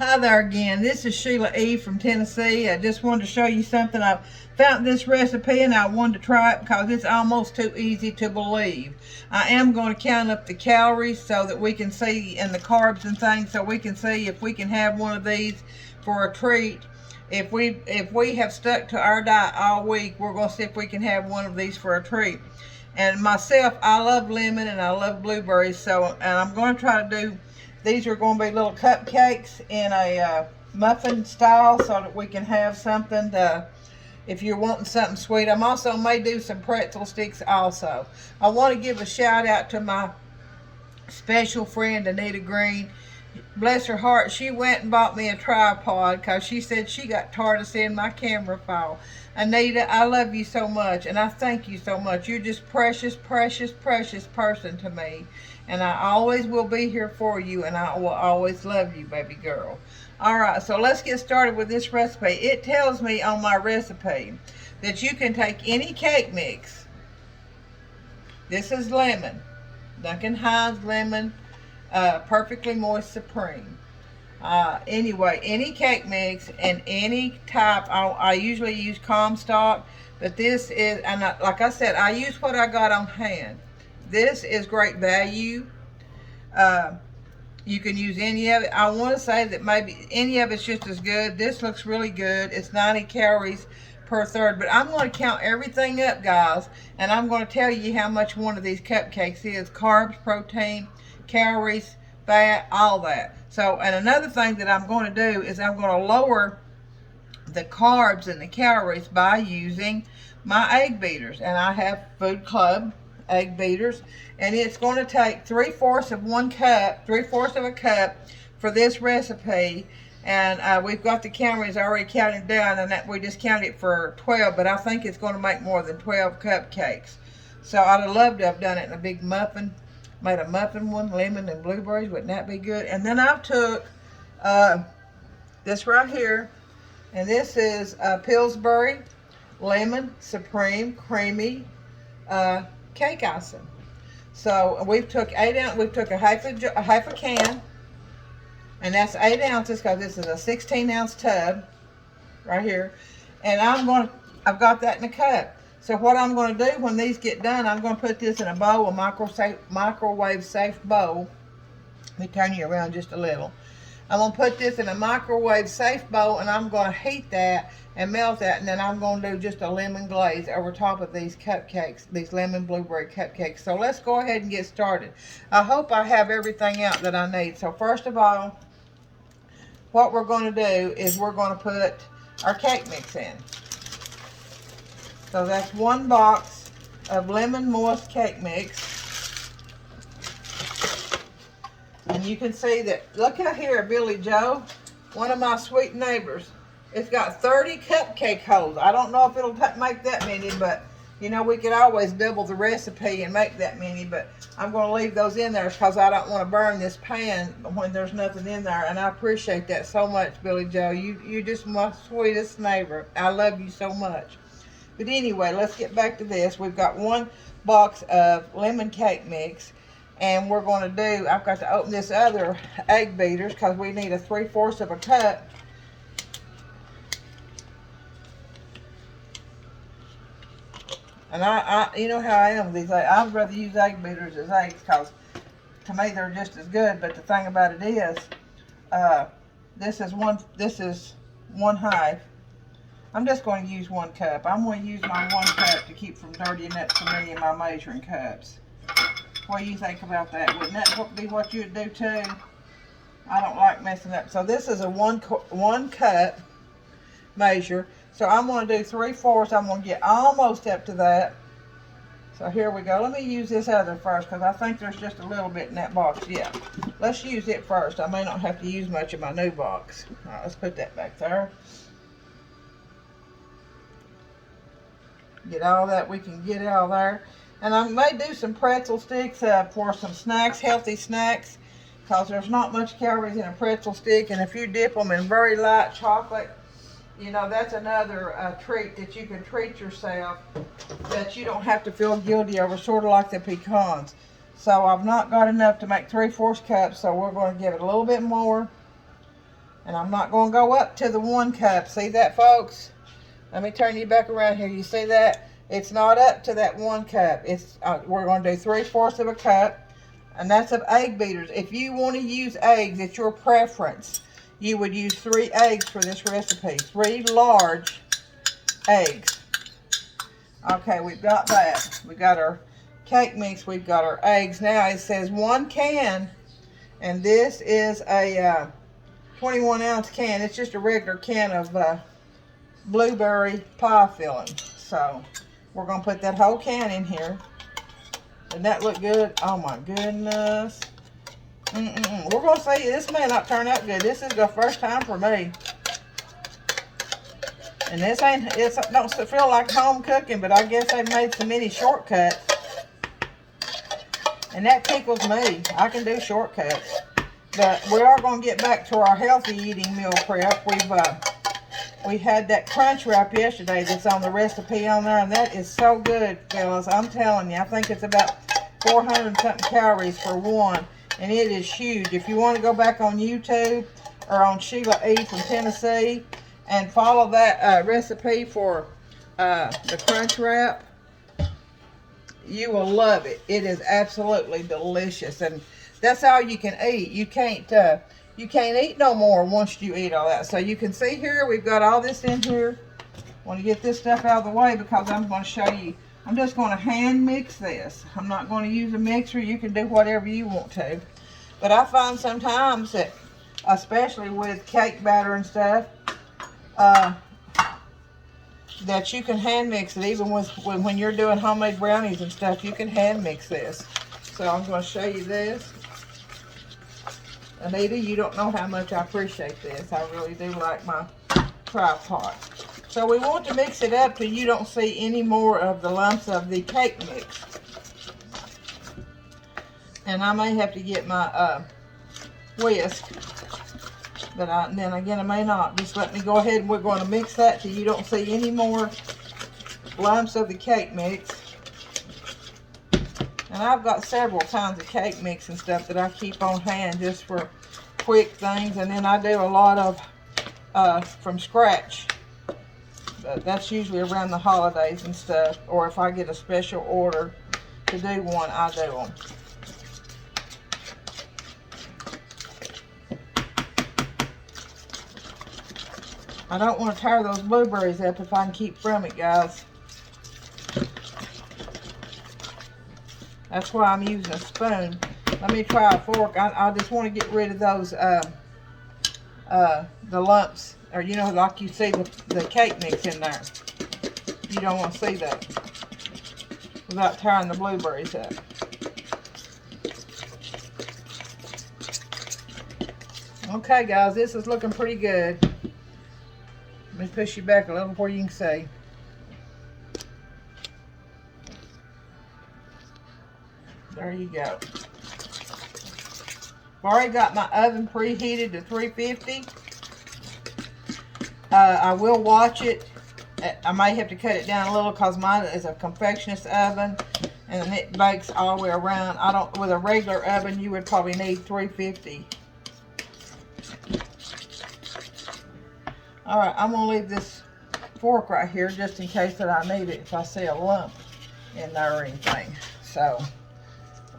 Hi there again. This is Sheila E. from Tennessee. I just wanted to show you something. I found this recipe and I wanted to try it because it's almost too easy to believe. I am going to count up the calories so that we can see, and the carbs and things, so we can see if we can have one of these for a treat. If we have stuck to our diet all week, we're going to see if we can have one of these for a treat. And myself, I love lemon and I love blueberries, and I'm going to try to do, these are going to be little cupcakes in a muffin style so that we can have something to, if you're wanting something sweet. I'm also may do some pretzel sticks also. I want to give a shout out to my special friend Anita Green. Bless her heart, she went and bought me a tripod because she said she got tired of seeing my camera fall. Anita, I love you so much and I thank you so much. You're just precious, precious, precious person to me. And I always will be here for you, and I will always love you, baby girl. Alright, so let's get started with this recipe. It tells me on my recipe that you can take any cake mix. This is lemon. Duncan Hines lemon. Perfectly Moist Supreme. Anyway, any cake mix and any type. I usually use Comstock, but this is, and like I said, I use what I got on hand. This is great value. You can use any of it. I want to say that maybe any of it's just as good. This looks really good. It's 90 calories per third, but I'm going to count everything up, guys, and I'm going to tell you how much one of these cupcakes is. Carbs, protein, calories, fat, all that. So, and another thing that I'm going to do is I'm going to lower the carbs and the calories by using my egg beaters. And I have Food Club egg beaters, and it's going to take 3/4 of 1 cup, 3/4 of a cup for this recipe. And we've got the calories already counted down, and that we just counted it for 12, but I think it's going to make more than 12 cupcakes. So I'd have loved to have done it in a big muffin, made a muffin one, lemon and blueberries. Wouldn't that be good? And then I took this right here, and this is Pillsbury Lemon Supreme Creamy cake icing. So we've took 8 ounces. We've took a half a can, and that's 8 ounces because this is a 16-ounce tub right here. And I've got that in a cup. So what I'm going to do when these get done, I'm going to put this in a bowl, a microwave safe bowl. Let me turn you around just a little. I'm going to put this in a microwave safe bowl, and I'm going to heat that and melt that, and then I'm going to do just a lemon glaze over top of these cupcakes, these lemon blueberry cupcakes. So let's go ahead and get started. I hope I have everything out that I need. So first of all, what we're going to do is we're going to put our cake mix in. So that's 1 box of lemon moist cake mix. And you can see that, look out here, Billy Joe, one of my sweet neighbors. It's got 30 cupcake holes. I don't know if it'll make that many, but you know, we could always double the recipe and make that many, but I'm going to leave those in there because I don't want to burn this pan when there's nothing in there. And I appreciate that so much, Billy Joe. You're just my sweetest neighbor. I love you so much. But anyway, let's get back to this. We've got 1 box of lemon cake mix. And we're going to do, I've got to open this other egg beaters because we need a 3/4 of a cup. And you know how I am with these eggs. I'd rather use egg beaters as eggs because to me they're just as good. But the thing about it is, this is one half. I'm just going to use 1 cup. I'm going to use my 1 cup to keep from dirtying up for me in my measuring cups. What do you think about that? Wouldn't that be what you'd do too? I don't like messing up. So this is a 1 cup measure. So I'm going to do 3/4. I'm going to get almost up to that. So here we go. Let me use this other first because I think there's just a little bit in that box. Yeah, let's use it first. I may not have to use much of my new box. All right, let's put that back there. Get all that we can get out of there. And I may do some pretzel sticks for some snacks, healthy snacks, because there's not much calories in a pretzel stick. And if you dip them in very light chocolate, you know, that's another treat that you can treat yourself that you don't have to feel guilty over, sort of like the pecans. So I've not got enough to make 3/4 cups, so we're going to give it a little bit more. And I'm not going to go up to the 1 cup. See that, folks? Let me turn you back around here. You see that? It's not up to that 1 cup. It's we're going to do 3/4 of a cup. And that's of egg beaters. If you want to use eggs, it's your preference. You would use 3 eggs for this recipe. 3 large eggs. Okay, we've got that. We got our cake mix. We've got our eggs. Now it says 1 can. And this is a 21-ounce can. It's just a regular can of blueberry pie filling. So we're going to put that whole can in here. Doesn't that look good? Oh my goodness. We're going to see, this may not turn out good. This is the first time for me. And this ain't, it don't feel like home cooking, but I guess they've made so many shortcuts. And that tickles me. I can do shortcuts. But we are going to get back to our healthy eating meal prep. We had that crunch wrap yesterday that's on the recipe on there, and that is so good, fellas. I'm telling you, I think it's about 400 and something calories for one, and it is huge. If you want to go back on YouTube or on Sheila E. from Tennessee and follow that recipe for the crunch wrap, you will love it. It is absolutely delicious, and that's all you can eat. You can't eat no more once you eat all that. So you can see here, we've got all this in here. I want to get this stuff out of the way because I'm going to show you. I'm just going to hand mix this. I'm not going to use a mixer. You can do whatever you want to. But I find sometimes that, especially with cake batter and stuff, that you can hand mix it. Even when you're doing homemade brownies and stuff, you can hand mix this. So I'm going to show you this. Anita, you don't know how much I appreciate this. I really do like my tripod. So we want to mix it up till you don't see any more of the lumps of the cake mix. And I may have to get my whisk. But then again, I may not. Just let me go ahead and we're going to mix that till you don't see any more lumps of the cake mix. And I've got several kinds of cake mix and stuff that I keep on hand just for quick things. And then I do a lot of from scratch. But that's usually around the holidays and stuff. Or if I get a special order to do one, I do them. I don't want to tear those blueberries up if I can keep from it, guys. That's why I'm using a spoon. Let me try a fork. I just want to get rid of those, the lumps. Or, you know, like you see the cake mix in there. You don't want to see that without tearing the blueberries up. Okay, guys, this is looking pretty good. Let me push you back a little before you can see. There you go. I've already got my oven preheated to 350. I will watch it. I might have to cut it down a little because mine is a confectionist oven and it bakes all the way around. With a regular oven, you would probably need 350. All right, I'm gonna leave this fork right here just in case that I need it if I see a lump in there or anything. So,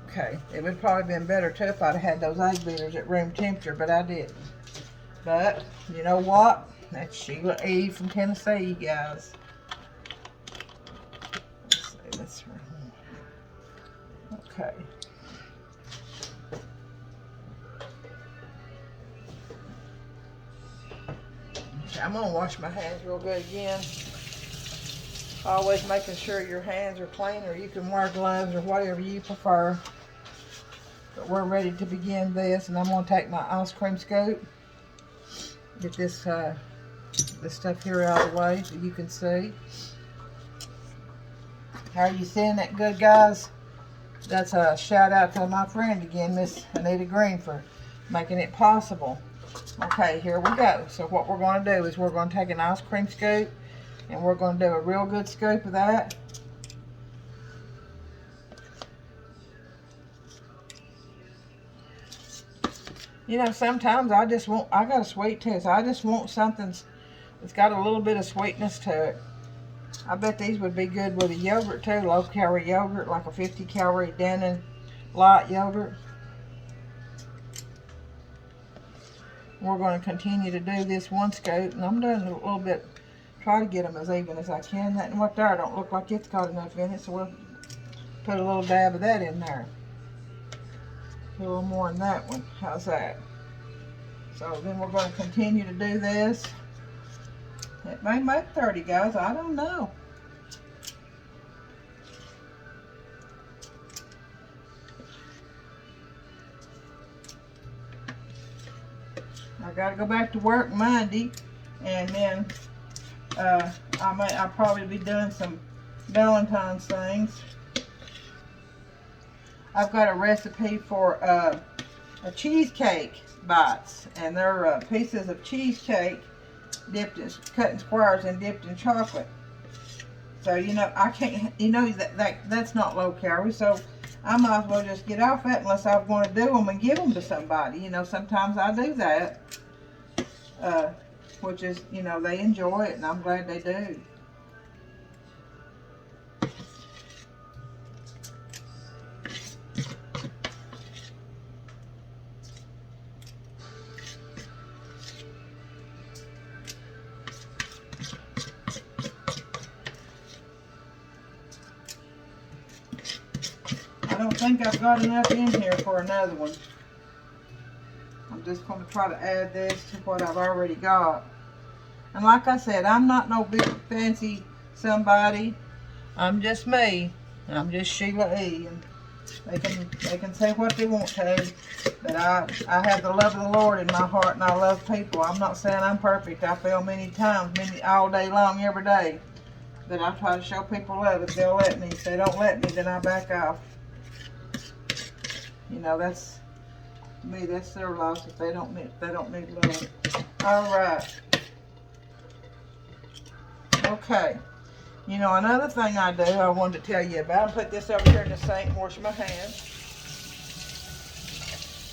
okay, it would probably been better too if I'd had those egg beaters at room temperature, but I didn't. But you know what? That's Sheila E. from Tennessee, guys. Let's see, that's right. Okay. I'm going to wash my hands real good again. Always making sure your hands are clean, or you can wear gloves or whatever you prefer. But we're ready to begin this, and I'm going to take my ice cream scoop. Get this stuff here out of the way so you can see. How are you seeing that good, guys? That's a shout out to my friend again, Miss Anita Green, for making it possible. Okay, here we go. So what we're going to do is we're going to take an ice cream scoop and we're going to do a real good scoop of that. You know, sometimes I got a sweet tooth. I just want something that's got a little bit of sweetness to it. I bet these would be good with a yogurt too, low calorie yogurt, like a 50 calorie Dannon light yogurt. We're going to continue to do this one scoop, and I'm doing a little bit, try to get them as even as I can. That and what there don't look like it's got enough in it, so we'll put a little dab of that in there. Put a little more in that one. How's that? So then we're going to continue to do this. It may make 30, guys. I don't know. I got to go back to work Monday, and then I'll probably be doing some Valentine's things. I've got a recipe for a cheesecake bites, and they're pieces of cheesecake dipped in, cut in squares and dipped in chocolate. So you know I can't, you know that's not low calorie, so I might as well just get off that unless I'm going to do them and give them to somebody. You know, sometimes I do that, which is, you know, they enjoy it, and I'm glad they do. I don't think I've got enough in here for another one. I'm just going to try to add this to what I've already got. And like I said, I'm not no big fancy somebody. I'm just me. I'm just Sheila E. And they can say what they want to, but I have the love of the Lord in my heart, and I love people. I'm not saying I'm perfect. I fail many times, all day long, every day. But I try to show people love if they'll let me. If they don't let me, then I back off. You know, that's, to me, that's their loss if they don't need love. All right. Okay. You know, another thing I do, I wanted to tell you about, I'll put this over here in the sink and wash my hands,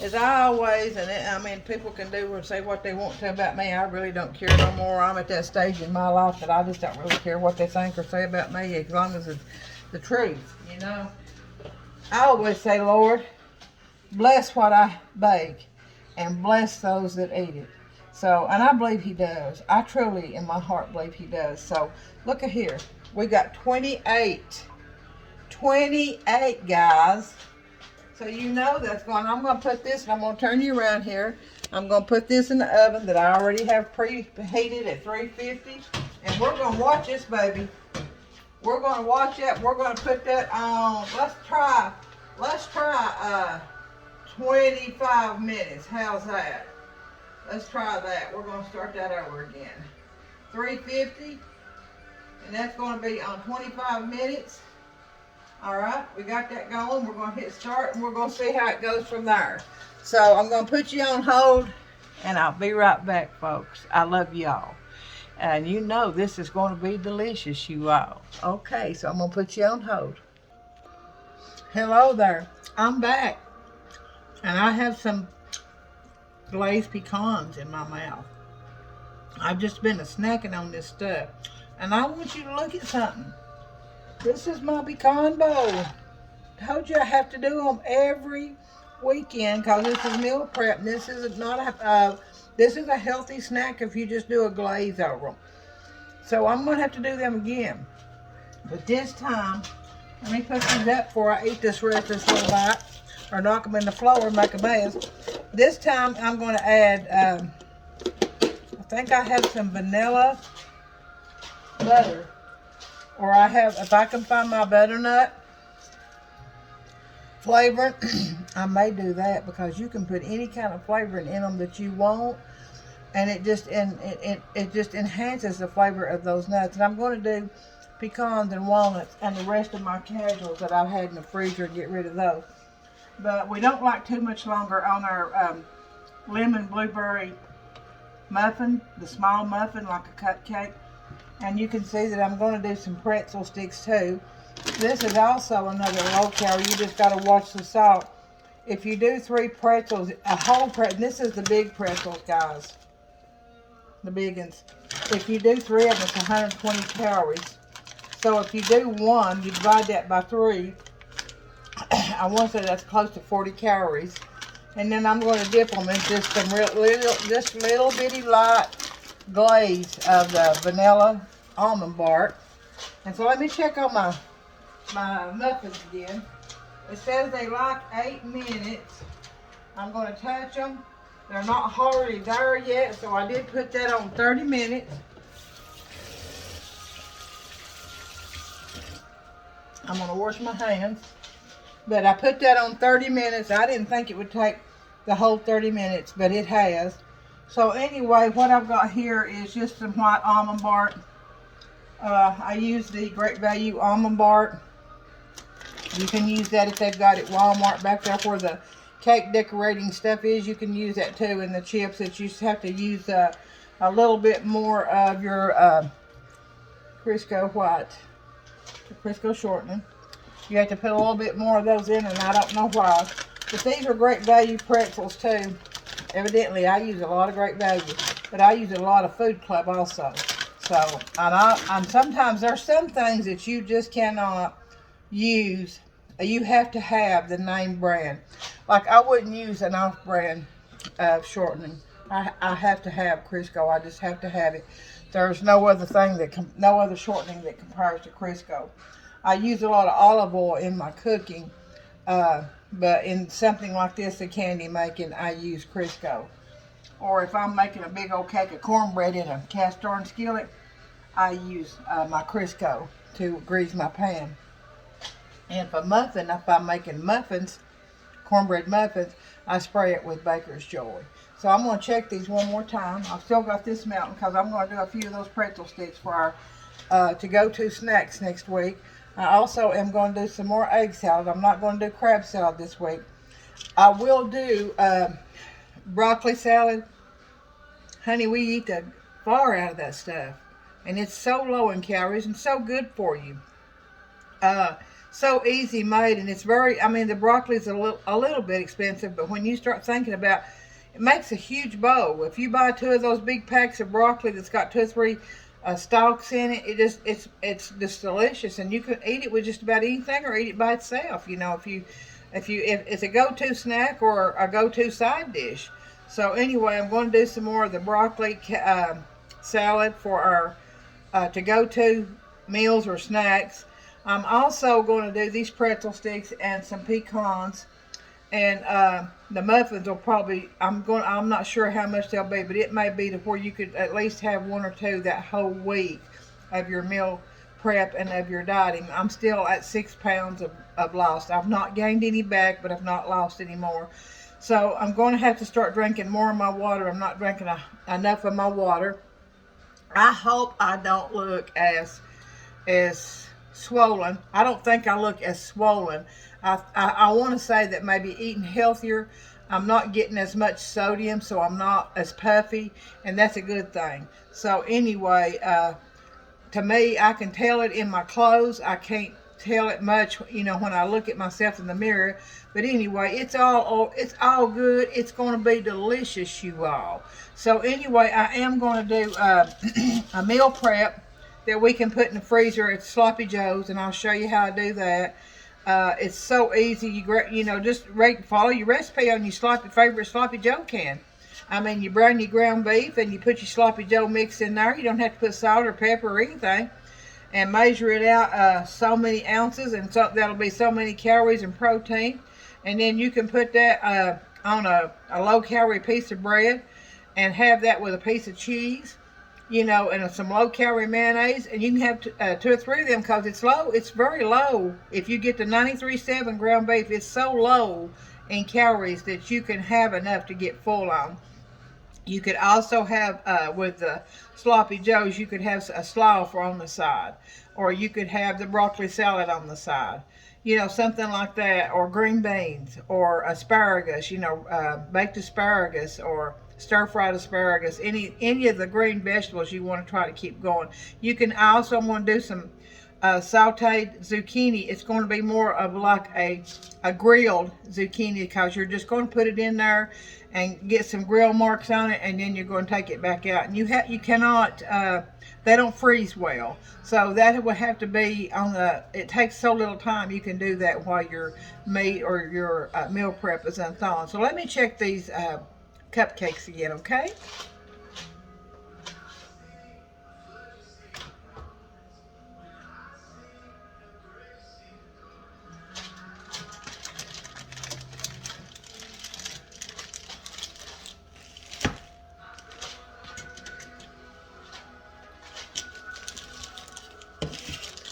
is I always, and I mean, people can do or say what they want to about me. I really don't care no more. I'm at that stage in my life that I just don't really care what they think or say about me, as long as it's the truth, you know. I always say, Lord, bless what I bake and bless those that eat it. So, and I believe he does. I truly, in my heart, believe he does. So, look at here. We got 28. 28, guys. So, you know that's going, I'm going to put this, and I'm going to turn you around here. I'm going to put this in the oven that I already have preheated at 350. And we're going to watch this, baby. We're going to watch it. We're going to put that on, let's try 25 minutes. How's that? Let's try that. We're going to start that over again. 350. And that's going to be on 25 minutes. Alright, we got that going. We're going to hit start, and we're going to see how it goes from there. So I'm going to put you on hold, and I'll be right back, folks. I love y'all. And you know this is going to be delicious, you all. Okay, so I'm going to put you on hold. Hello there. I'm back. And I have some glazed pecans in my mouth. I've just been snacking on this stuff. And I want you to look at something. This is my pecan bowl. Told you I have to do them every weekend because this is meal prep. And this is not a this is a healthy snack if you just do a glaze over them. So I'm going to have to do them again. But this time, let me put these up before I eat this rest of this little bite. Or knock them in the floor and make a mess. This time I'm going to add, I think I have some vanilla butter. Or I have, if I can find my butternut flavoring, I may do that because you can put any kind of flavoring in them that you want. And it just enhances the flavor of those nuts. And I'm going to do pecans and walnuts and the rest of my casuals that I've had in the freezer and get rid of those. But we don't like too much longer on our lemon blueberry muffin, the small muffin like a cupcake. And you can see that I'm going to do some pretzel sticks too. This is also another low calorie. You just got to watch the salt. if you do 3 pretzels, a whole pretzel, this is the big pretzels, guys, the big ones. If you do 3 of them, it's 120 calories. So if you do 1, you divide that by 3. I want to say that's close to 40 calories. And then I'm going to dip them in just some little bitty light glaze of the vanilla almond bark. And so let me check on my muffins again. It says they like 8 minutes. I'm going to touch them. They're not hardly there yet, so I did put that on 30 minutes. I'm going to wash my hands. But I put that on 30 minutes. I didn't think it would take the whole 30 minutes, but it has. So anyway, what I've got here is just some white almond bark. I use the Great Value almond bark. You can use that if they've got it at Walmart back there where the cake decorating stuff is. You can use that too in the chips. That you just have to use a little bit more of your Crisco white, Crisco shortening. You have to put a little bit more of those in, and I don't know why. But these are Great Value pretzels too. Evidently, I use a lot of Great Value, but I use a lot of Food Club also. So, and sometimes there's some things that you just cannot use. You have to have the name brand. Like I wouldn't use an off-brand shortening. I have to have Crisco. I just have to have it. There's no other thing no other shortening that compares to Crisco. I use a lot of olive oil in my cooking, but in something like this, the candy making, I use Crisco. Or if I'm making a big old cake of cornbread in a cast iron skillet, I use my Crisco to grease my pan. And for muffin, if I'm making muffins, cornbread muffins, I spray it with Baker's Joy. So I'm going to check these one more time. I've still got this melting because I'm going to do a few of those pretzel sticks for our to-go-to snacks next week. I also am going to do some more egg salad. I'm not going to do crab salad this week. I will do broccoli salad. Honey, we eat the far out of that stuff. And it's so low in calories and so good for you. So easy made, and it's very, I mean, the broccoli is a little bit expensive, but when you start thinking about it, makes a huge bowl. If you buy 2 of those big packs of broccoli that's got 2 or 3 stalks in it, it's just delicious, and you can eat it with just about anything or eat it by itself. You know, if it's a go-to snack or a go-to side dish. So anyway, I'm going to do some more of the broccoli salad for our to-go-to meals or snacks. I'm also going to do these pretzel sticks and some pecans, and the muffins will probably, I'm not sure how much they'll be, but it may be to where you could at least have 1 or 2 that whole week of your meal prep and of your dieting. I'm still at 6 pounds of lost. I've not gained any back, but I've not lost any more. So I'm going to have to start drinking more of my water. I'm not drinking enough of my water. I hope I don't look as swollen. I don't think I look as swollen. I want to say that maybe eating healthier, I'm not getting as much sodium, so I'm not as puffy, and that's a good thing. So anyway, to me, I can tell it in my clothes. I can't tell it much, you know, when I look at myself in the mirror. But anyway, it's all good. It's going to be delicious, you all. So anyway, I am going to do a meal prep that we can put in the freezer at Sloppy Joe's, and I'll show you how I do that. It's so easy. You know, just follow your recipe on your favorite Sloppy Joe can. I mean, you brown your ground beef and you put your Sloppy Joe mix in there. You don't have to put salt or pepper or anything. And measure it out so many ounces, and so that'll be so many calories and protein. And then you can put that on a low-calorie piece of bread and have that with a piece of cheese, you know, and some low-calorie mayonnaise. And you can have 2 or 3 of them because it's low. It's very low. If you get the 93.7 ground beef, it's so low in calories that you can have enough to get full on. You could also have, with the Sloppy Joes, you could have a slaw on the side. Or you could have the broccoli salad on the side. You know, something like that. Or green beans. Or asparagus, you know, baked asparagus. Or stir-fried asparagus. Any of the green vegetables you want to try to keep going. You can also want to do some sauteed zucchini. It's going to be more of like a grilled zucchini, because you're just going to put it in there and get some grill marks on it, and then you're going to take it back out. And you cannot, they don't freeze well, so that would have to be on the, it takes so little time, you can do that while your meat or your meal prep is unthawing. So let me check these cupcakes again, okay?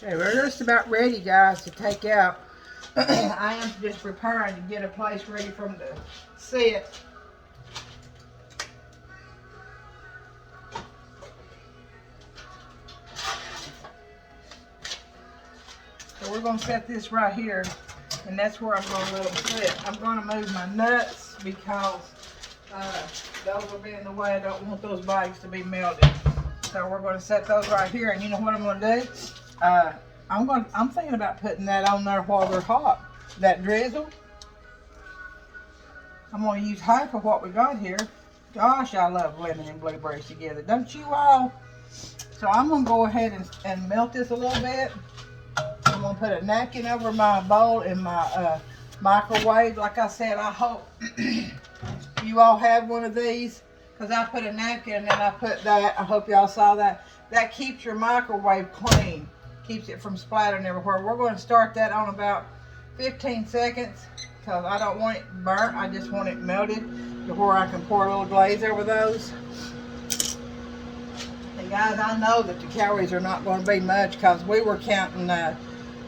Okay, we're just about ready, guys, to take out. I am just preparing to get a place ready for them to sit. So we're going to set this right here, and that's where I'm going to let them sit. I'm going to move my nuts because those will be in the way. I don't want those bags to be melted. So we're going to set those right here, and you know what I'm going to do? I'm thinking about putting that on there while they're hot. That drizzle. I'm going to use half of what we got here. Gosh, I love lemon and blueberries together. Don't you all? So I'm going to go ahead and melt this a little bit. I'm going to put a napkin over my bowl in my microwave. Like I said, I hope you all have one of these, because I put a napkin and then I put that. I hope y'all saw that. That keeps your microwave clean. Keeps it from splattering everywhere. We're going to start that on about 15 seconds because I don't want it burnt. I just want it melted to where I can pour a little glaze over those. And guys, I know that the calories are not going to be much because we were counting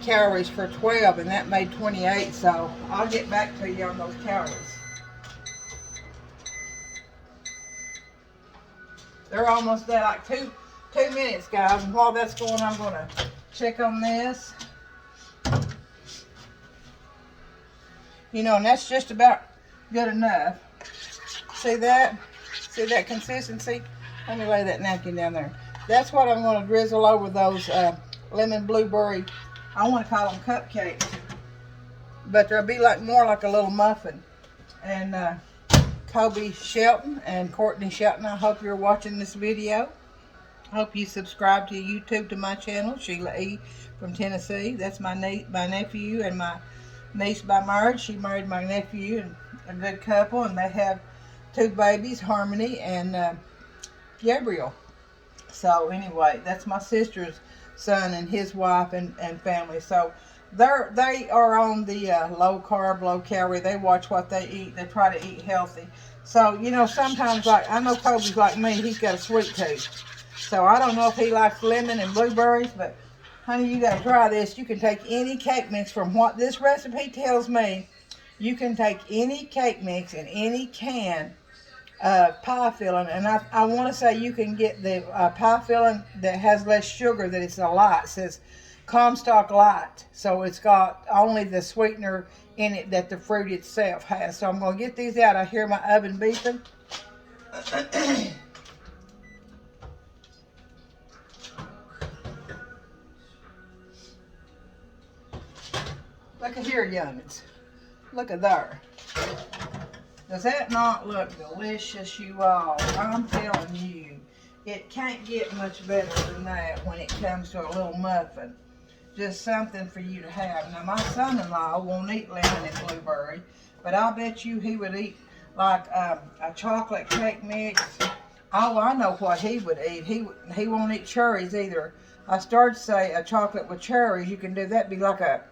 calories for 12 and that made 28. So I'll get back to you on those calories. They're almost there, like two minutes, guys. And while that's going, I'm going to check on this. You know, and that's just about good enough. See that? See that consistency? Let me lay that napkin down there. That's what I'm going to drizzle over those lemon blueberry, I want to call them cupcakes, but they'll be like more like a little muffin. And Kobe Shelton and Courtney Shelton, I hope you're watching this video. I hope you subscribe to YouTube, to my channel, Sheila E. from Tennessee. That's my nephew and my niece by marriage. She married my nephew, and a good couple, and they have 2 babies, Harmony and Gabriel. So anyway, that's my sister's son and his wife and family. So they are on the low carb, low calorie. They watch what they eat. They try to eat healthy. So, you know, sometimes, like, I know Kobe's like me, he's got a sweet tooth. So I don't know if he likes lemon and blueberries, but honey, you got to try this. You can take any cake mix. From what this recipe tells me, you can take any cake mix and any can of pie filling. And I want to say you can get the pie filling that has less sugar, that it's a light. It says Comstock Light. So it's got only the sweetener in it that the fruit itself has. So I'm going to get these out. I hear my oven beeping. Look at here, youngins. Look at there. Does that not look delicious, you all? I'm telling you, it can't get much better than that when it comes to a little muffin. Just something for you to have. Now, my son-in-law won't eat lemon and blueberry, but I'll bet you he would eat like a chocolate cake mix. Oh, I know what he would eat. He won't eat cherries either. I started to say a chocolate with cherries. You can do that. Be like a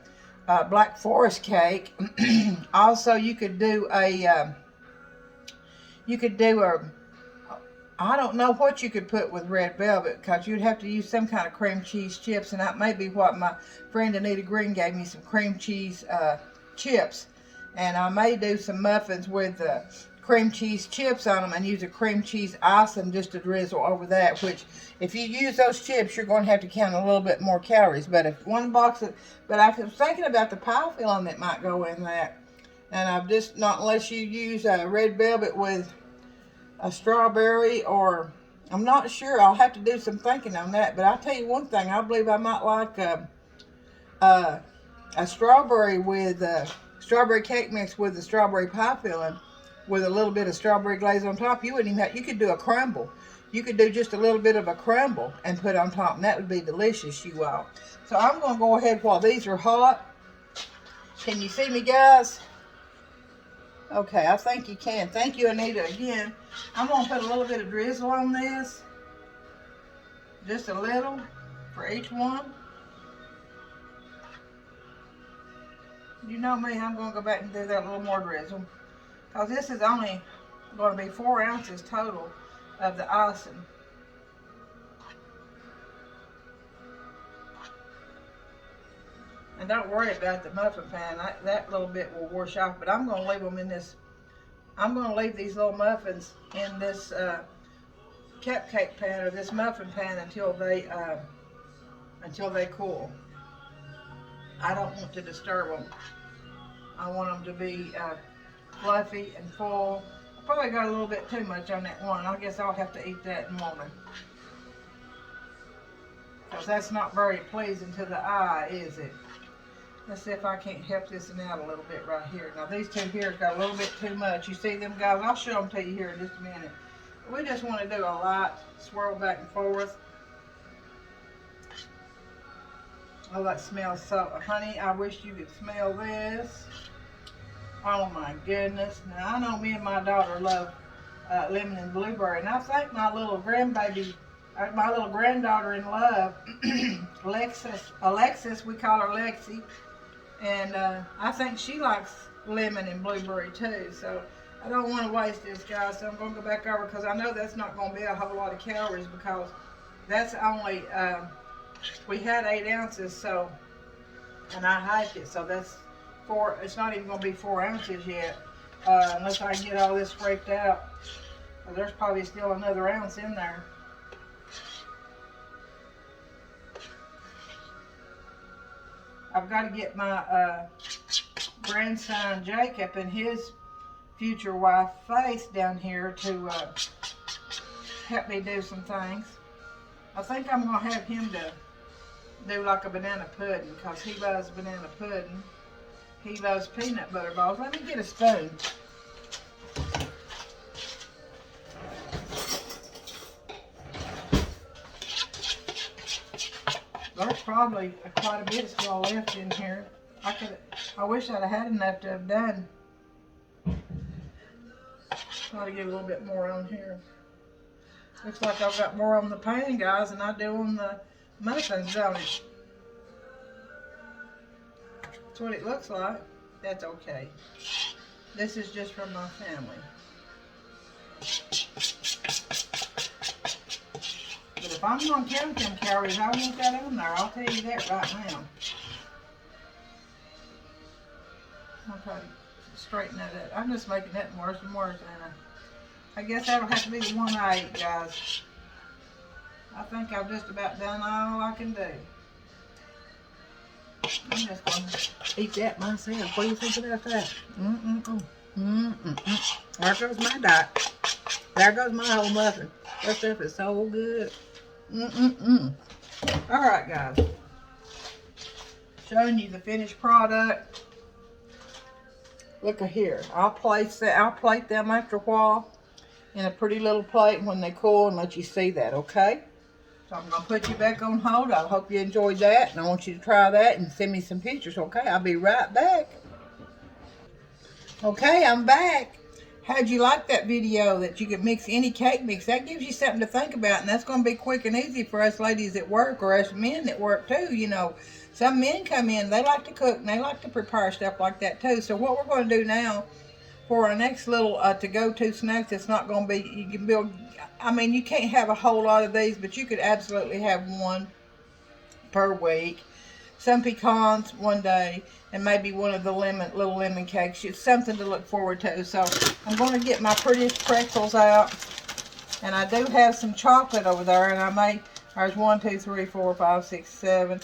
Black Forest cake. Also, you could do a I don't know what you could put with red velvet, because you'd have to use some kind of cream cheese chips, and that may be what my friend Anita Green gave me, some cream cheese chips. And I may do some muffins with cream cheese chips on them and use a cream cheese icing just to drizzle over that, which if you use those chips, you're going to have to count a little bit more calories. But if one box of, but I was thinking about the pie filling that might go in that. And I've just, not unless you use red velvet with a strawberry, or I'm not sure. I'll have to do some thinking on that. But I'll tell you one thing, I believe I might like a strawberry with strawberry cake mix with the strawberry pie filling with a little bit of strawberry glaze on top. You wouldn't even have, you could do a crumble. You could do just a little bit of a crumble and put on top, and that would be delicious, you all. So I'm going to go ahead while these are hot. Can you see me, guys? Okay, I think you can. Thank you, Anita, again. I'm going to put a little bit of drizzle on this. Just a little for each one. You know me, I'm going to go back and do that a little more drizzle. Because this is only going to be 4 ounces total of the icing. And don't worry about the muffin pan. That little bit will wash off. But I'm going to leave them in this. I'm going to leave these little muffins in this cupcake pan or this muffin pan until they cool. I don't want to disturb them. I want them to be fluffy and full. I probably got a little bit too much on that one. I guess I'll have to eat that in the morning. Because that's not very pleasing to the eye, is it? Let's see if I can't help this one out a little bit right here. Now these two here got a little bit too much. You see them, guys? I'll show them to you here in just a minute. We just want to do a light swirl back and forth. Oh, that smells so, honey, I wish you could smell this. Oh my goodness. Now I know me and my daughter love lemon and blueberry, and I think my little grandbaby, my little granddaughter in love, Alexis, we call her Lexi, and I think she likes lemon and blueberry too. So I don't want to waste this, guys. So I'm going to go back over because I know that's not going to be a whole lot of calories because that's only, we had 8 ounces, so, and I hyped it, so that's 4, it's not even going to be 4 ounces yet, unless I get all this scraped out. Well, there's probably still another ounce in there. I've got to get my grandson Jacob and his future wife Faith down here to help me do some things. I think I'm going to have him to do like a banana pudding because he loves banana pudding. He loves peanut butter balls. Let me get a spoon. There's probably quite a bit still left in here. I wish I'd have had enough to have done. Try to get a little bit more on here. Looks like I've got more on the pan, guys, than I do on the muffins, don't it? That's what it looks like. That's okay. This is just from my family. But if I'm going to count them calories, I want that on there. I'll tell you that right now. I'll try to straighten that up. I'm just making that worse and worse, Anna. I guess that'll have to be the one I eat, guys. I think I've just about done all I can do. I'm just going to eat that myself. What do you think about that? There goes my diet. There goes my whole muffin. That stuff is so good. Alright, guys. Showing you the finished product. Look here. I'll plate them after a while in a pretty little plate when they cool and let you see that, okay? So I'm going to put you back on hold. I hope you enjoyed that, and I want you to try that and send me some pictures, okay? I'll be right back. Okay, I'm back. How'd you like that video that you could mix any cake mix? That gives you something to think about, and that's going to be quick and easy for us ladies at work or us men at work too, you know. Some men come in, they like to cook, and they like to prepare stuff like that too. So what we're going to do now for our next little to-go-to snack that's not going to be, you can build, I mean, you can't have a whole lot of these, but you could absolutely have one per week. Some pecans one day, and maybe one of the little lemon cakes. It's something to look forward to. So I'm going to get my prettiest pretzels out, and I do have some chocolate over there, and I may, there's 1, 2, 3, 4, 5, 6, 7.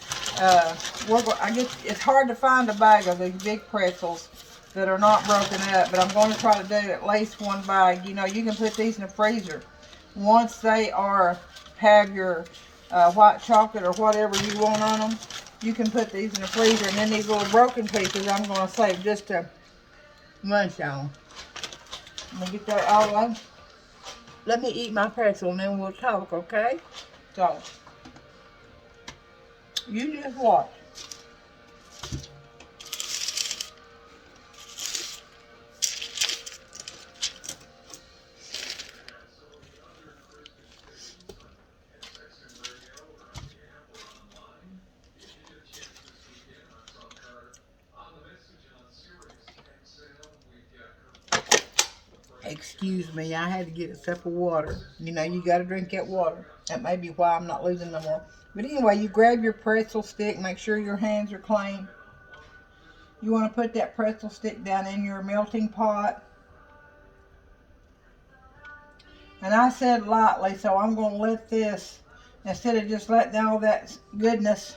It's hard to find a bag of these big pretzels that are not broken up, but I'm going to try to do at least one bag. You know, you can put these in the freezer. Once they have your white chocolate or whatever you want on them, You can put these in the freezer, and then these little broken pieces I'm going to save just to munch on. Let me get that all on. Let me eat my pretzel and then we'll talk, okay? So, you just watch. Excuse me, I had to get a sip of water. You know, you got to drink that water. That may be why I'm not losing no more. But anyway, you grab your pretzel stick. Make sure your hands are clean. You want to put that pretzel stick down in your melting pot. And I said lightly, so I'm going to let this, instead of just letting all that goodness,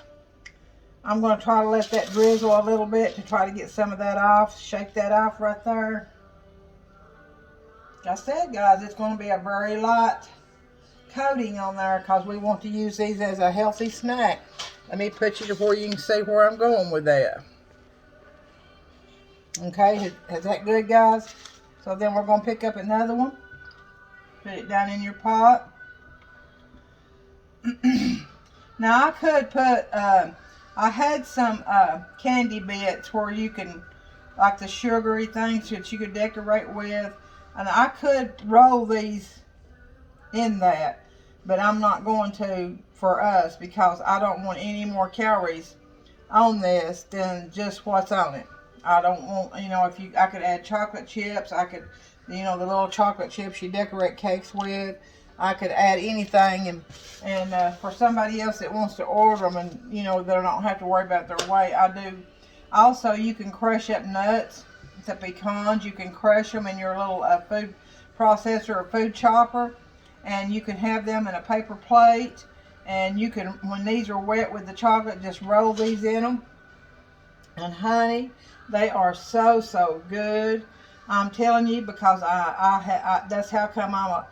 I'm going to try to let that drizzle a little bit to try to get some of that off. Shake that off right there. Like I said, guys, it's going to be a very light coating on there because we want to use these as a healthy snack. Let me put you to where you can see where I'm going with that. Okay, is that good, guys? So then we're going to pick up another one. Put it down in your pot. Now I could put, I had some candy bits where you can, like the sugary things that you could decorate with. And I could roll these in that, but I'm not going to for us because I don't want any more calories on this than just what's on it. I don't want, you know, I could add chocolate chips. I could, you know, the little chocolate chips you decorate cakes with. I could add anything, and for somebody else that wants to order them and, you know, they don't have to worry about their weight, I do. Also, you can crush up nuts, the pecans. You can crush them in your little food processor or food chopper, and you can have them in a paper plate. And you can, when these are wet with the chocolate, just roll these in them. And honey, they are so good. I'm telling you, because that's how come I'm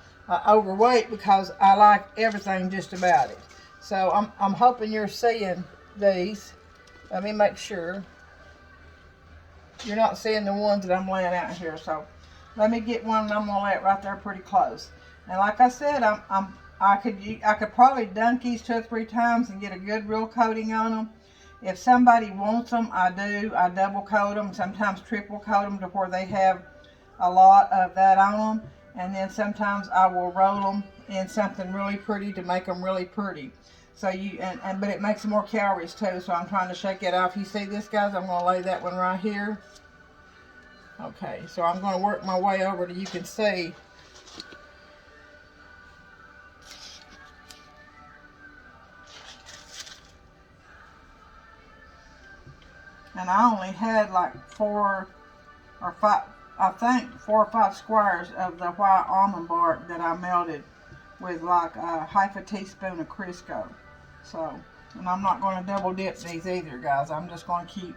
overweight, because I like everything just about it. So I'm hoping you're seeing these. Let me make sure. You're not seeing the ones that I'm laying out here. So let me get one, and I'm gonna lay it right there pretty close. And like I said, I could probably dunk these 2 or 3 times and get a good real coating on them. If somebody wants them, I do. I double coat them, sometimes triple coat them to where they have a lot of that on them. And then sometimes I will roll them in something really pretty to make them really pretty. So but it makes more calories too. So I'm trying to shake it off. You see this, guys? I'm gonna lay that one right here. Okay, so I'm gonna work my way over to you can see. And I only had like 4 or 5, I think 4 or 5 squares of the white almond bark that I melted with like half a teaspoon of Crisco. So, and I'm not going to double dip these either, guys. I'm just going to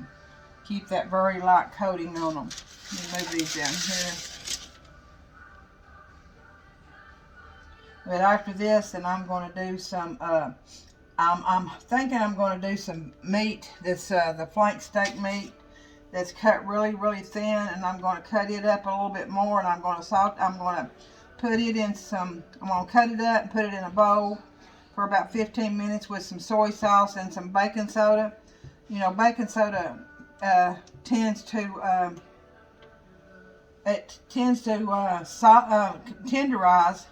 keep that very light coating on them. Let me move these down here. But after this, then I'm going to do some, I'm thinking I'm going to do some meat. This the flank steak meat that's cut really thin, and I'm going to cut it up a little bit more, and I'm going to put it in some, I'm going to cut it up and put it in a bowl for about 15 minutes with some soy sauce and some baking soda. You know, baking soda tends to tenderize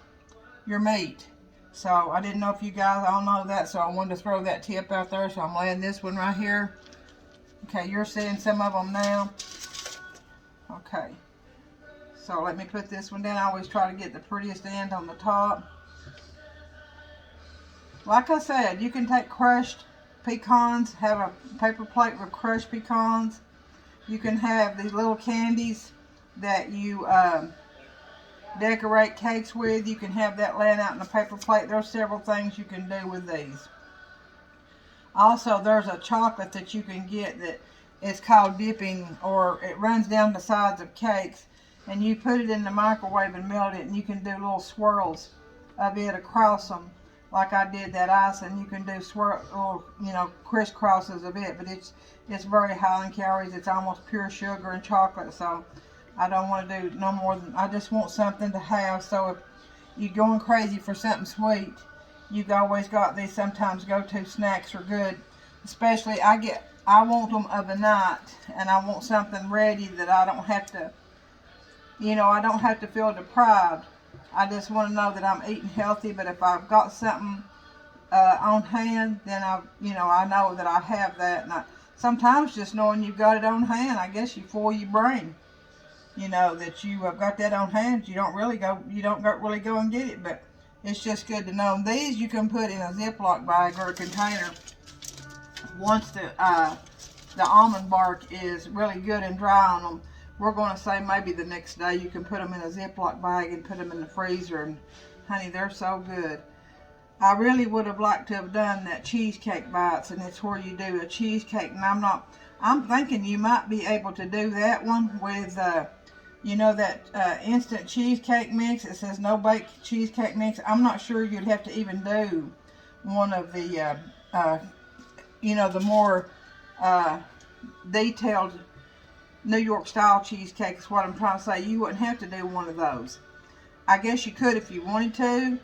your meat. So I didn't know if you guys all know that, so I wanted to throw that tip out there. So I'm laying this one right here. Okay, you're seeing some of them now. Okay, so let me put this one down. I always try to get the prettiest end on the top. Like I said, you can take crushed pecans, have a paper plate with crushed pecans. You can have these little candies that you decorate cakes with. You can have that laying out in a paper plate. There's several things you can do with these. Also, there's a chocolate that you can get that is called dipping, or it runs down the sides of cakes, and you put it in the microwave and melt it, and you can do little swirls of it across them, like I did that icing. You can do swirl, or, you know, crisscrosses of it, but it's very high in calories. It's almost pure sugar and chocolate, so I don't want to do no more than, I just want something to have. So if you're going crazy for something sweet, you've always got these. Sometimes go-to snacks are good, especially I want them of a night, and I want something ready that I don't have to, you know, I don't have to feel deprived. I just want to know that I'm eating healthy. But if I've got something on hand, then I know that I have that. And sometimes just knowing you've got it on hand, I guess you fool your brain. You know that you have got that on hand. You don't really go and get it, but it's just good to know. And these you can put in a Ziploc bag or a container. Once the almond bark is really good and dry on them, we're going to say maybe the next day you can put them in a Ziploc bag and put them in the freezer. And honey, they're so good. I really would have liked to have done that cheesecake bites, and it's where you do a cheesecake. And I'm thinking you might be able to do that one with you know, that instant cheesecake mix. It says no bake cheesecake mix. I'm not sure you'd have to even do one of the you know, the more detailed New York style cheesecake is what I'm trying to say. You wouldn't have to do one of those. I guess you could if you wanted to,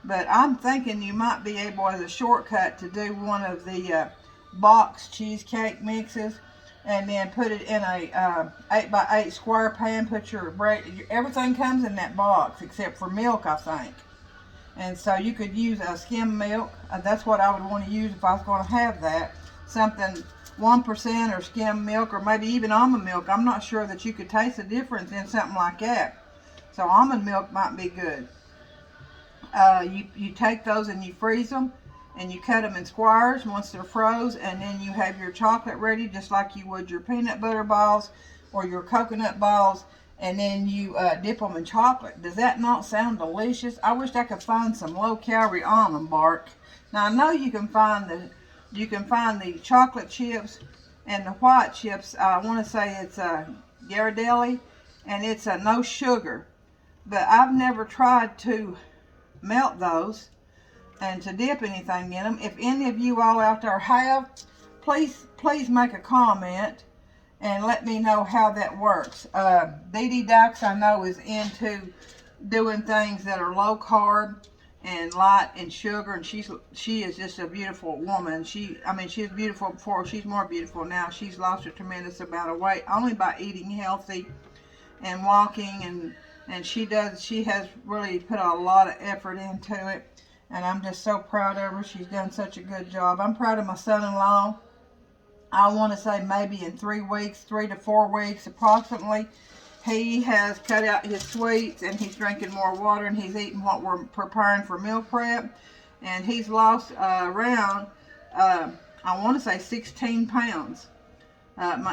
but I'm thinking you might be able as a shortcut to do one of the box cheesecake mixes, and then put it in a 8x8 square pan. Put your bread, everything comes in that box except for milk, I think. And so you could use a skim milk. That's what I would want to use if I was going to have that. Something 1% or skim milk, or maybe even almond milk. I'm not sure that you could taste the difference in something like that. So almond milk might be good. You take those and you freeze them, and you cut them in squares once they're froze, and then you have your chocolate ready just like you would your peanut butter balls or your coconut balls, and then you dip them in chocolate. Does that not sound delicious? I wish I could find some low-calorie almond bark. Now I know you can find the chocolate chips and the white chips. I want to say it's Ghirardelli, and it's no sugar, but I've never tried to melt those and to dip anything in them. If any of you all out there have, please make a comment and let me know how that works. Dee Dee Dykes, I know, is into doing things that are low carb and light in sugar, and she is just a beautiful woman. She was beautiful before. She's more beautiful now. She's lost a tremendous amount of weight only by eating healthy and walking, and she has really put a lot of effort into it, and I'm just so proud of her. She's done such a good job. I'm proud of my son-in-law. I want to say maybe in 3 to 4 weeks approximately, he has cut out his sweets, and he's drinking more water, and he's eating what we're preparing for meal prep, and he's lost around I want to say 16 pounds.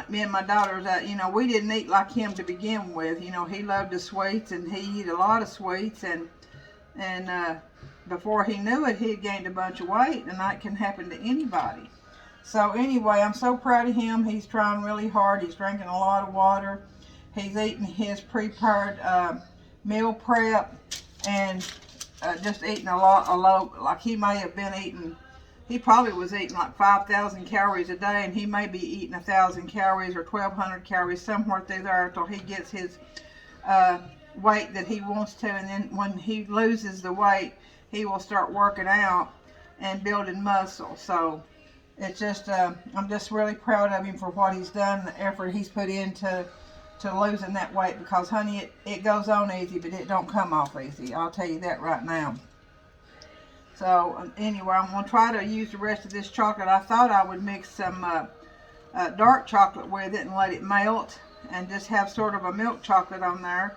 Me and my daughters, you know, we didn't eat like him to begin with. You know, he loved the sweets, and he ate a lot of sweets, and before he knew it, he had gained a bunch of weight, and that can happen to anybody. So anyway, I'm so proud of him. He's trying really hard. He's drinking a lot of water. He's eating his prepared meal prep, and just eating a lot, like he may have been eating. He probably was eating like 5,000 calories a day, and he may be eating 1,000 calories or 1,200 calories somewhere through there until he gets his weight that he wants to. And then when he loses the weight, he will start working out and building muscle. So it's just, I'm just really proud of him for what he's done, the effort he's put into losing that weight, because honey, it goes on easy, but it don't come off easy. I'll tell you that right now. So anyway, I'm going to try to use the rest of this chocolate. I thought I would mix some dark chocolate with it and let it melt and just have sort of a milk chocolate on there.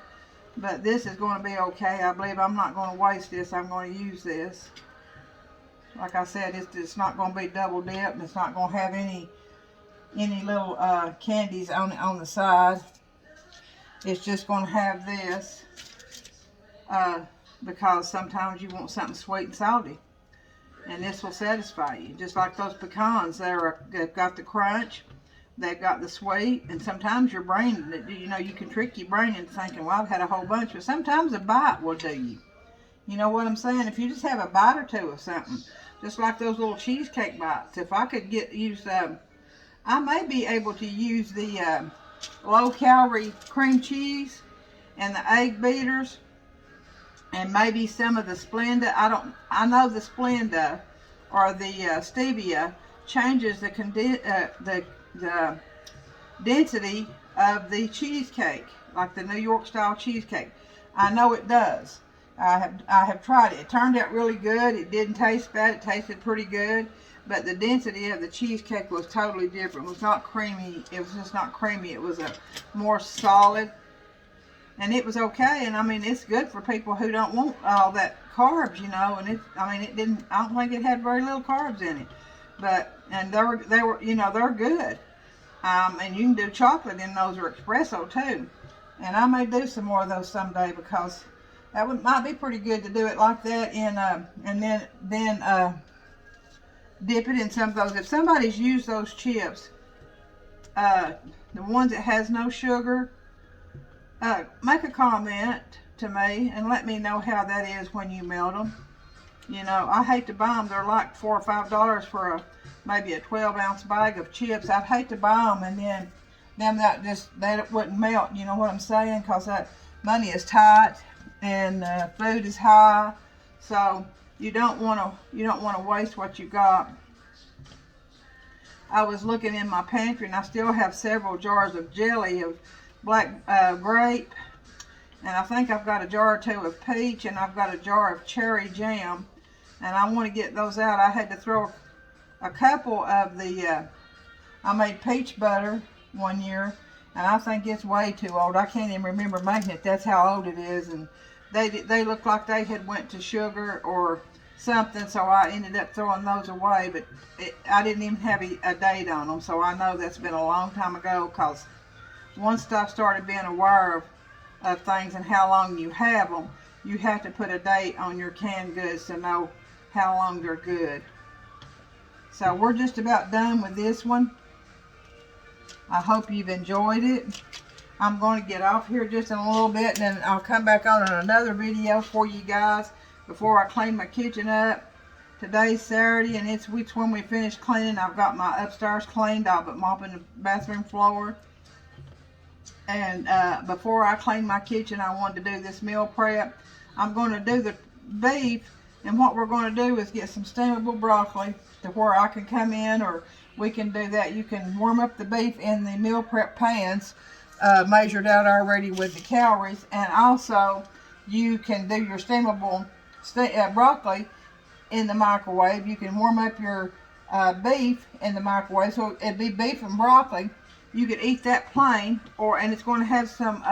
But this is going to be okay. I believe I'm not going to waste this. I'm going to use this. Like I said, it's not going to be double dipped, and it's not going to have any little candies on the side. It's just going to have this. Because sometimes you want something sweet and salty, and this will satisfy you. Just like those pecans, they've got the crunch, they've got the sweet, and sometimes your brain, you know, you can trick your brain into thinking, well, I've had a whole bunch, but sometimes a bite will do you. You know what I'm saying? If you just have a bite or two of something, just like those little cheesecake bites. If I could use, I may be able to use the low-calorie cream cheese and the egg beaters, and maybe some of the Splenda. I know the Splenda or the stevia changes the density of the cheesecake, like the New York style cheesecake. I know it does. I have tried it. It turned out really good. It didn't taste bad. It tasted pretty good. But the density of the cheesecake was totally different. It was not creamy. It was just not creamy. It was a more solid. And it was okay. And I mean, it's good for people who don't want all that carbs, you know. And I don't think it had very little carbs in it. And they were, you know, they're good. And you can do chocolate in those or espresso too. And I may do some more of those someday, because that might be pretty good to do it like that and then dip it in some of those. If somebody's used those chips, the ones that has no sugar, make a comment to me and let me know how that is when you melt them. You know, I hate to buy them. They're like $4 or $5 for maybe a 12-ounce bag of chips. I'd hate to buy them and then that wouldn't melt. You know what I'm saying? Because that money is tight and food is high, so you don't want to waste what you got. I was looking in my pantry, and I still have several jars of jelly of black grape, and I think I've got a jar or two of peach, and I've got a jar of cherry jam, and I want to get those out. I had to throw a couple of the I made peach butter one year, and I think it's way too old. I can't even remember making it. That's how old it is. And they looked like they had went to sugar or something, so I ended up throwing those away. But I didn't even have a date on them, so I know that's been a long time ago, because once I started being aware of things and how long you have them, you have to put a date on your canned goods to know how long they're good. So we're just about done with this one. I hope you've enjoyed it. I'm going to get off here just in a little bit, and then I'll come back on in another video for you guys before I clean my kitchen up. Today's Saturday, and it's when we finish cleaning. I've got my upstairs cleaned. I'll be mopping the bathroom floor. And before I clean my kitchen, I wanted to do this meal prep. I'm going to do the beef, and what we're going to do is get some steamable broccoli to where I can come in, or we can do that. You can warm up the beef in the meal prep pans, measured out already with the calories, and also you can do your steamable broccoli in the microwave. You can warm up your beef in the microwave, so it'd be beef and broccoli. You could eat that plain, and it's going to have some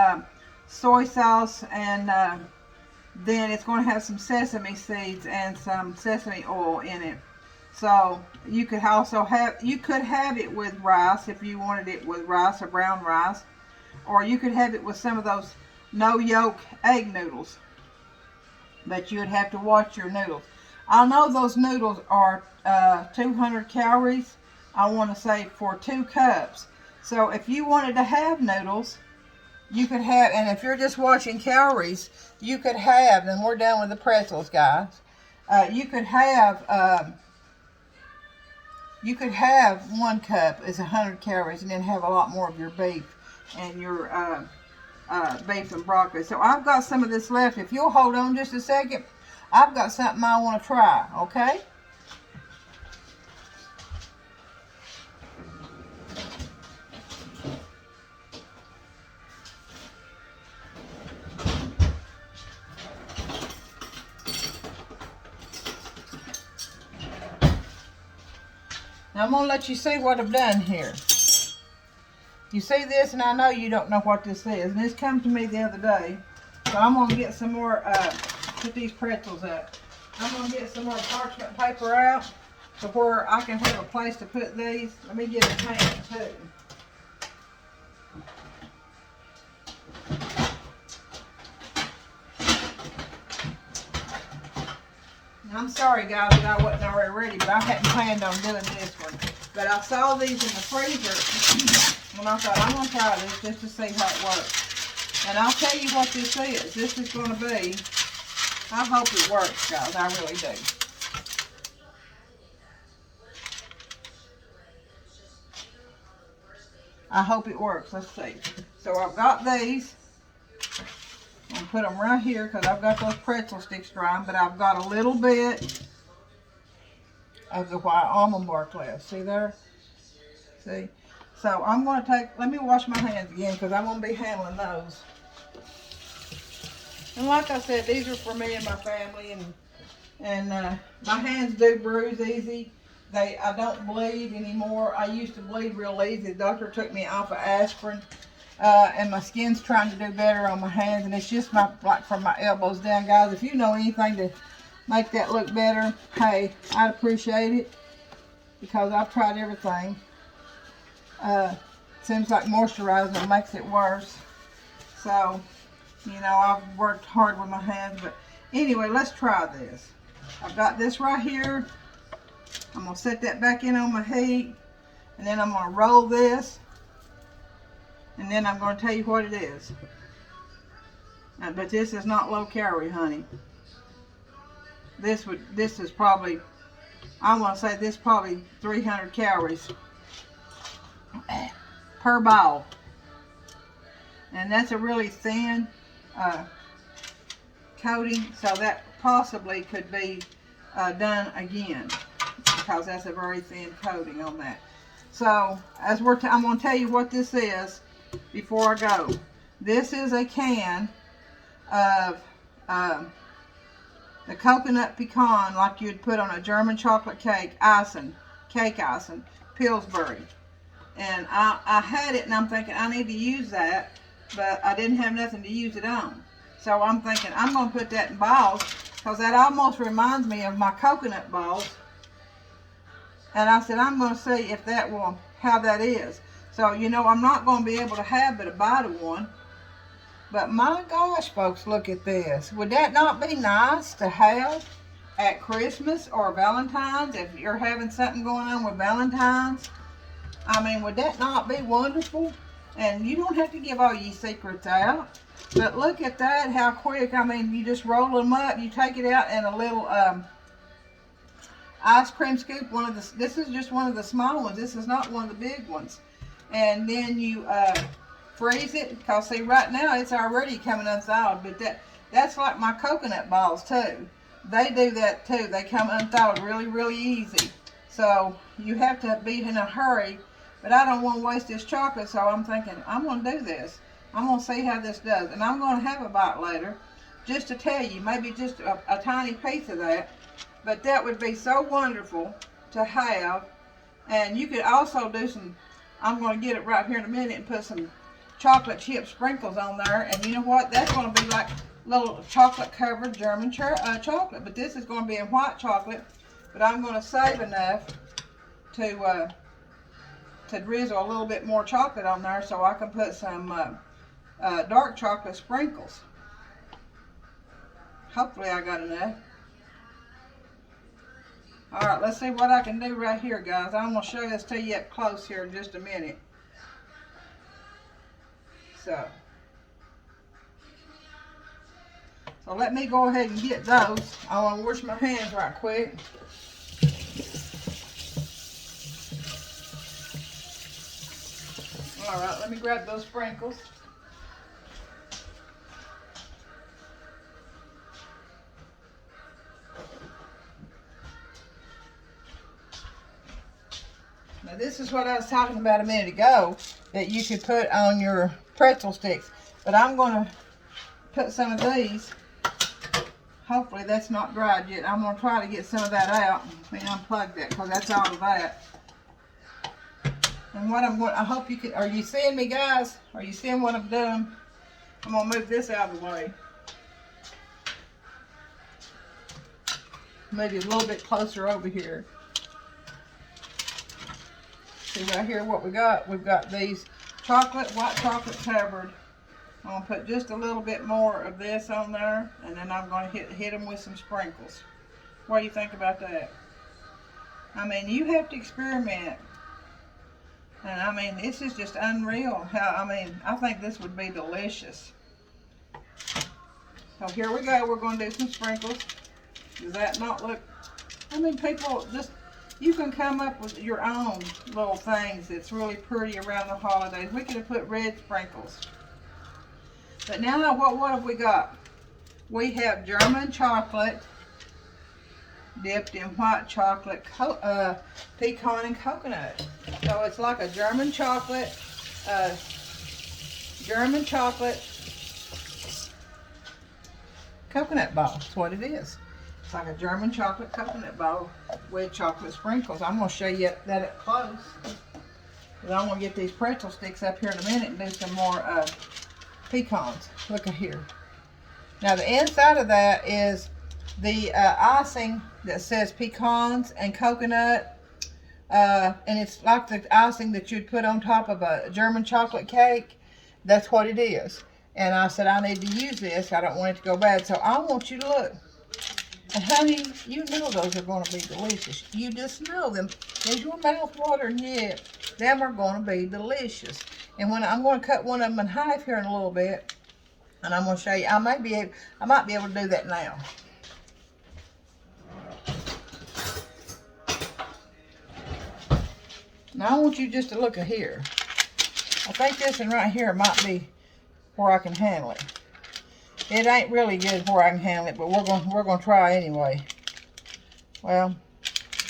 soy sauce, and then it's going to have some sesame seeds and some sesame oil in it. So you could also have it with rice if you wanted it with rice or brown rice, or you could have it with some of those no yolk egg noodles. But you would have to watch your noodles. I know those noodles are 200 calories, I want to say, for 2 cups. So if you wanted to have noodles, you could have, and if you're just watching calories, you could have, and we're done with the pretzels, guys. You could have 1 cup is 100 calories, and then have a lot more of your beef and your beef and broccoli. So I've got some of this left. If you'll hold on just a second, I've got something I want to try, okay? Now I'm going to let you see what I've done here. You see this, and I know you don't know what this is. And this came to me the other day. So I'm going to get some more, put these pretzels up. I'm going to get some more parchment paper out to where I can have a place to put these. Let me get a pan too. I'm sorry, guys, that I wasn't already ready, but I hadn't planned on doing this one. But I saw these in the freezer, and I thought, I'm going to try this just to see how it works. And I'll tell you what this is. This is going to be I hope it works, guys. I really do. I hope it works. Let's see. So I've got these. I'm going to put them right here because I've got those pretzel sticks drying, but I've got a little bit of the white almond bark left. See there? See? So I'm going to take, let me wash my hands again because I'm going to be handling those. And like I said, these are for me and my family, and my hands do bruise easy. I don't bleed anymore. I used to bleed real easy. The doctor took me off of aspirin, and my skin's trying to do better on my hands, and it's just like from my elbows down, guys. If you know anything to make that look better, hey, I'd appreciate it because I've tried everything. Seems like moisturizing makes it worse. So, you know, I've worked hard with my hands, but anyway, let's try this. I've got this right here. I'm going to set that back in on my heat, and then I'm going to roll this, and then I'm going to tell you what it is. But this is not low calorie, honey. This is probably, I want to say this is probably 300 calories per ball. And that's a really thin coating, so that possibly could be done again because that's a very thin coating on that. So as I'm going to tell you what this is before I go. This is a can of the coconut pecan, like you'd put on a German chocolate cake icing, Pillsbury. And I had it, and I'm thinking I need to use that, but I didn't have nothing to use it on. So I'm thinking I'm going to put that in balls because that almost reminds me of my coconut balls. And I said I'm going to see if that will, how that is. So, you know, I'm not going to be able to have but a bite of one. But my gosh, folks, look at this. Would that not be nice to have at Christmas or Valentine's if you're having something going on with Valentine's? I mean, would that not be wonderful? And you don't have to give all your secrets out. But look at that, how quick. I mean, you just roll them up. You take it out in a little ice cream scoop. This is just one of the small ones. This is not one of the big ones. And then you freeze it. Because, see, right now it's already coming unthawed. But that's like my coconut balls, too. They do that, too. They come unthawed really, really easy. So you have to be in a hurry. But I don't want to waste this chocolate, so I'm thinking, I'm going to do this. I'm going to see how this does. And I'm going to have a bite later, just to tell you, maybe just a tiny piece of that. But that would be so wonderful to have. And you could also do some, I'm going to get it right here in a minute and put some chocolate chip sprinkles on there. And you know what? That's going to be like little chocolate-covered German chocolate. But this is going to be in white chocolate. But I'm going to save enough to drizzle a little bit more chocolate on there so I can put some dark chocolate sprinkles. Hopefully I got enough. Alright, let's see what I can do right here, guys. I'm going to show this to you up close here in just a minute. So let me go ahead and get those. I want to wash my hands right quick. Alright, let me grab those sprinkles. Now this is what I was talking about a minute ago that you could put on your pretzel sticks. But I'm going to put some of these. Hopefully that's not dried yet. I'm going to try to get some of that out. Let me unplug that because that's all of that. And what I'm going, I hope you can, are you seeing me, guys? Are you seeing what I'm doing? I'm going to move this out of the way. Maybe a little bit closer over here. See right here what we got? We've got these white chocolate covered. I'm going to put just a little bit more of this on there. And then I'm going to hit them with some sprinkles. What do you think about that? I mean, you have to experiment. And I mean, this is just unreal. I think this would be delicious. So here we go. We're going to do some sprinkles. Does that not look? I mean, people just, you can come up with your own little things that's really pretty around the holidays. We could have put red sprinkles. But now what have we got? We have German chocolate dipped in white chocolate, pecan and coconut. So it's like a German chocolate coconut ball. That's what it is. It's like a German chocolate coconut ball with chocolate sprinkles. I'm going to show you that up close. Because I'm going to get these pretzel sticks up here in a minute and do some more pecans. Look at here. Now the inside of that is the icing that says pecans and coconut. And it's like the icing that you'd put on top of a German chocolate cake. That's what it is. And I said, I need to use this. I don't want it to go bad. So I want you to look. And honey, you know those are going to be delicious. You just know them. Is your mouth watering yet? Them are going to be delicious. And when I'm going to cut one of them in half here in a little bit, and I'm going to show you. I might be able to do that now. Now I want you just to look at here. I think this one right here might be where I can handle it. It ain't really good where I can handle it, but we're going to try anyway. Well,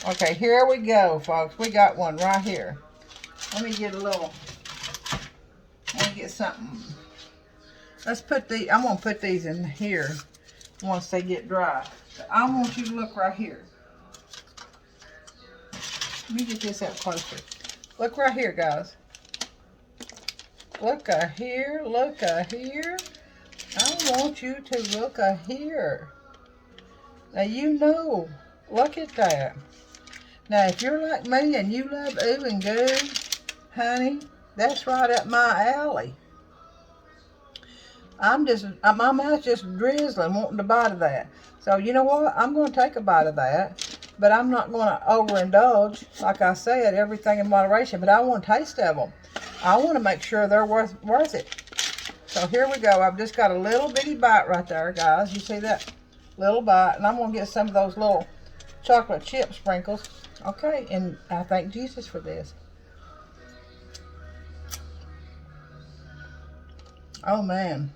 okay, here we go, folks. We got one right here. Let me get something. Let's put these, I'm going to put these in here once they get dry. But I want you to look right here. Let me get this up closer. Look right here, guys. Look here, look here. I want you to look here. Now you know, look at that. Now if you're like me and you love ooh and goo, honey, that's right up my alley. My mouth's just drizzling, wanting to bite of that. So you know what? I'm going to take a bite of that, but I'm not going to overindulge. Like I said, everything in moderation. But I want a taste of them. I want to make sure they're worth it. So here we go. I've just got a little bitty bite right there, guys. You see that little bite? And I'm going to get some of those little chocolate chip sprinkles. Okay, and I thank Jesus for this. Oh, man.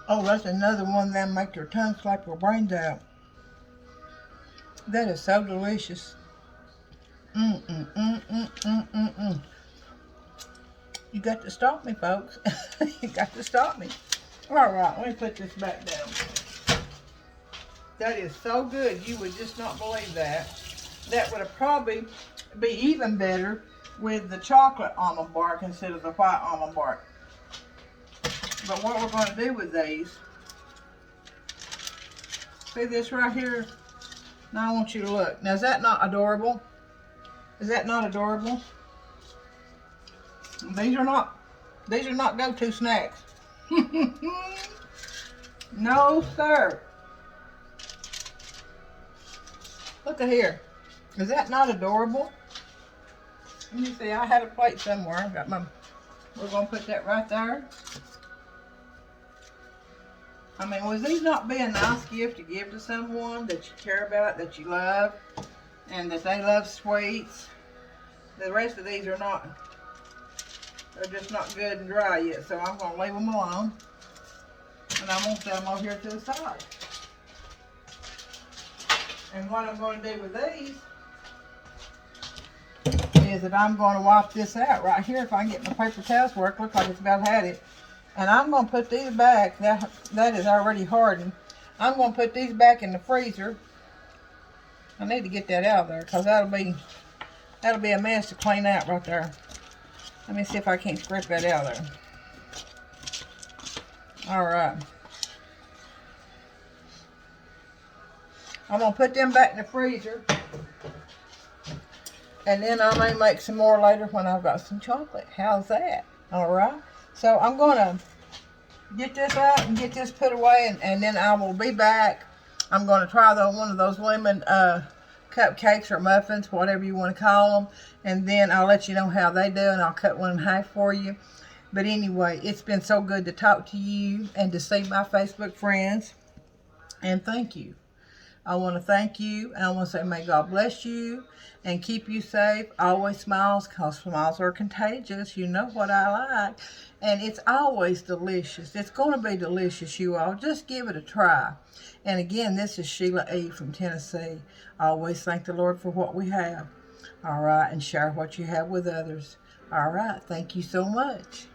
Oh, that's another one of them make your tongue slap your brains out. That is so delicious. You got to stop me, folks. You got to stop me. All right, let me put this back down. That is so good. You would just not believe that. That would have probably be even better with the chocolate almond bark instead of the white almond bark. But what we're going to do with these, see this right here? Now I want you to look. Now is that not adorable? Is that not adorable? These are not go-to snacks. No, sir. Look at here. Is that not adorable? Let me see. I had a plate somewhere. I've got we're going to put that right there. I mean, would these not be a nice gift to give to someone that you care about, that you love, and that they love sweets? The rest of these are not, they're just not good and dry yet, so I'm going to leave them alone. And I'm going to set them over here to the side. And what I'm going to do with these is that I'm going to wipe this out right here. If I can get my paper towels to work, looks like it's about had it. And I'm going to put these back. That is already hardened. I'm going to put these back in the freezer. I need to get that out of there because that'll be a mess to clean out right there. Let me see if I can't scrape that out of there. All right. I'm going to put them back in the freezer. And then I may make some more later when I've got some chocolate. How's that? All right. So I'm going to get this out and get this put away, and then I will be back. I'm going to try one of those lemon cupcakes or muffins, whatever you want to call them, and then I'll let you know how they do, and I'll cut one in half for you. But anyway, it's been so good to talk to you and to see my Facebook friends. And thank you. I want to thank you, and I want to say may God bless you and keep you safe. Always smiles, because smiles are contagious. You know what I like. And it's always delicious. It's going to be delicious, you all. Just give it a try. And again, this is Sheila E. from Tennessee. I always thank the Lord for what we have. All right, and share what you have with others. All right, thank you so much.